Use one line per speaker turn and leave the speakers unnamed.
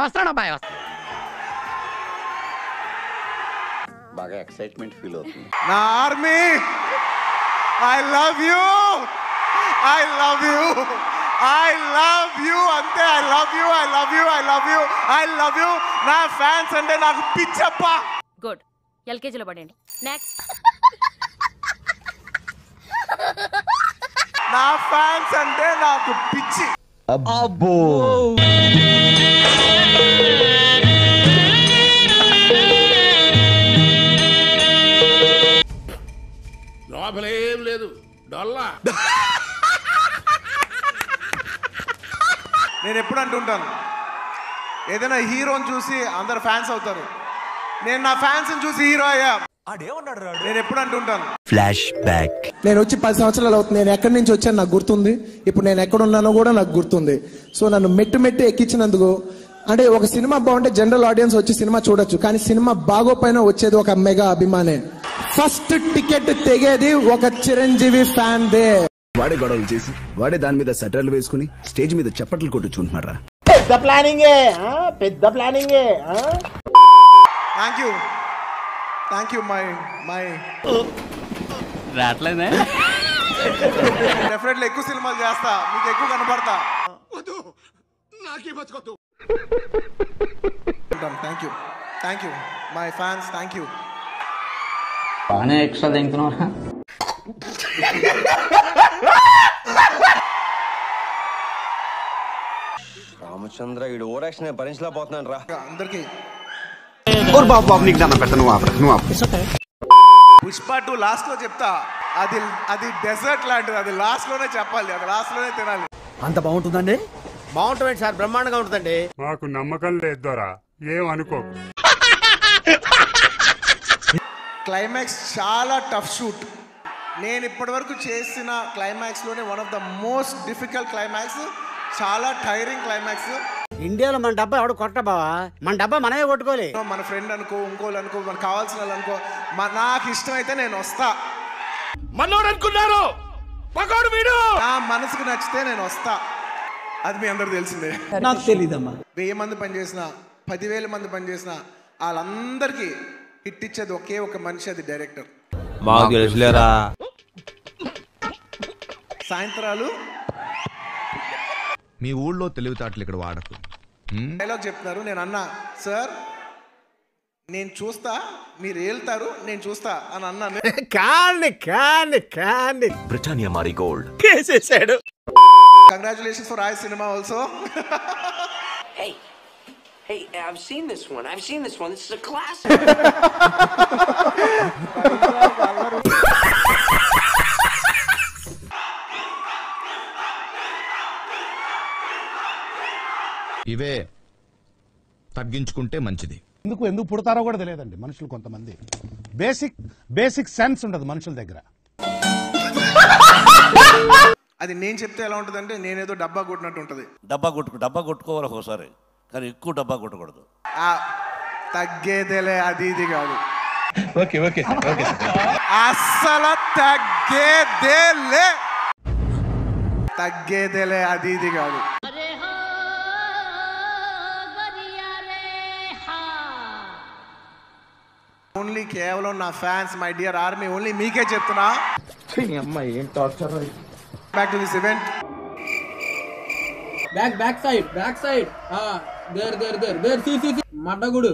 వస్తాను బాయ్.
బాగా excitement feel అవుతుంది.
నా army, I love you, I love you, I love you, అంతే. I love you, I love you, I love you, I love you. నా fans అంటే నాకు పిచ్చప్ప.
Good, ఎల్కేజీలో పడండి. నెక్స్ట్.
నా ఫ్యాన్స్ అంటే నాకు పిచ్చి.
అబ్బో,
లోపలేం లేదు, డొల్లా.
నేను ఎప్పుడు అంటుంటాను, ఏదైనా హీరోని చూసి అందరు ఫ్యాన్స్ అవుతారు. నేను నా ఫ్యాన్స్ చూసి హీరో అయ్యా. నేను ఎప్పుడు అంటుంటాను.
Flash back.
నేను వచ్చి 10 సంవత్సరాలు అవుతుంది. నేను ఎక్కడి నుంచి వచ్చాను నాకు గుర్తుంది. ఇప్పుడు నేను ఎక్కడ ఉన్నానో కూడా నాకు గుర్తుంది. సో నన్ను మెట్టు ఎక్కించినందుకు, అంటే ఒక సినిమా బాగుంటే జనరల్ ఆడియన్స్ వచ్చి సినిమా చూడొచ్చు, కానీ సినిమా బాగోపోయినా వచ్చేది ఒక మెగా అభిమానే. ఫస్ట్ టికెట్ తెగేది ఒక చిరంజీవి ఫ్యాన్ దే.
వాడే గొడవలు చేసి, వాడే దాని మీద సెటర్లు వేసుకుని స్టేజ్ మీద చప్పట్లు కొట్టుచుంటున్నారా.
పెద్ద ప్లానింగే, పెద్ద ప్లానింగే.
థ్యాంక్ యూ మై
రాట్లేదే.
డెఫినెట్లీ ఎక్కువ సినిమాలు చేస్తా, మీకు ఎక్కువ కనపడతా. Thank you my fans, thank you.
బాగానే ఎక్స్ట్రా తింటున్నారా?
రామచంద్ర ఈడు ఓవరాక్షన్ భరించలేకపోతున్నాను రా.
అందరికి పుష్ప 2 లాస్ట్ లో చెప్తా. అది డెజర్ట్ లాంటిది, అది లాస్ట్ లోనే చెప్పాలి, అది లాస్ట్ లోనే తినాలి.
అంత బాగుంటుందండి?
బాగుంటుంది సార్, బ్రహ్మాండంగా ఉంటుందండి.
మాకు నమ్మకం లేదు దొరా, ఏం అనుకోకు.
క్లైమాక్స్ చాలా టఫ్ షూట్. నేను ఇప్పటి వరకు చేసిన క్లైమాక్స్ లోనే one of the most difficult climax. చాలా టైరింగ్ క్లైమాక్స్.
ఇండియాలో మన డబ్బా ఎవడు కొట్ట బావా, మన డబ్బా మనమే కొట్టుకోలే.
మన ఫ్రెండ్ అనుకో, ఇంకోళ్ళు అనుకో, మనకు కావాల్సిన వాళ్ళు అనుకో, నాకు ఇష్టం అయితే నేను వస్తా.
మనోడు అనుకున్నారు, పకోడు వీడు.
నా మనసుకు నచ్చితే నేను వస్తా. అది మీ అందరు తెలిసిందే.
నాకు తెలీదమ్మా.
1000 మంది పనిచేసిన, 10,000 మంది పనిచేసిన వాళ్ళందరికీ హిట్ ఇచ్చేది ఒకే ఒక మనిషి, అది డైరెక్టర్. సాయంత్రాలు
మీ ఊళ్ళో తెలివితేటలు ఇక్కడ వాడకు.
డైలాగ్ చెప్తున్నారు. నేను అన్నా, సార్ నేను చూస్తా, మీరు వెళ్తారు, నేను చూస్తా అని అన్నాను.
బ్రిటానియా మారీ గోల్డ్
కేసేసాడు.
కంగ్రాచులేషన్స్ ఫర్ ఐ సినిమా also.
Hey, I've seen this one. This is a classic.
ఇవే తగ్గించుకుంటే మంచిది.
ఎందుకు పుడతారో కూడా తెలియదండి మనుషులు. కొంతమంది బేసిక్ సెన్స్ ఉండదు మనుషుల దగ్గర.
అది నేను చెప్తే ఎలా ఉంటుంది అంటే, నేనేదో డబ్బా కొట్టినట్టు ఉంటుంది.
డబ్బా కొట్టుకోవాలి ఒకసారి, కానీ ఎక్కువ డబ్బా కొట్టకూడదు.
తగ్గేదేలే, అది ఇది కాదు. అస్సలు తగ్గేదేలే, అది ఇది కాదు. ఓన్లీ కేవలం నా fans, my dear army, only మీకే చెప్తున్నా. Back to this event.
Back side. There. మడ్డగుడు.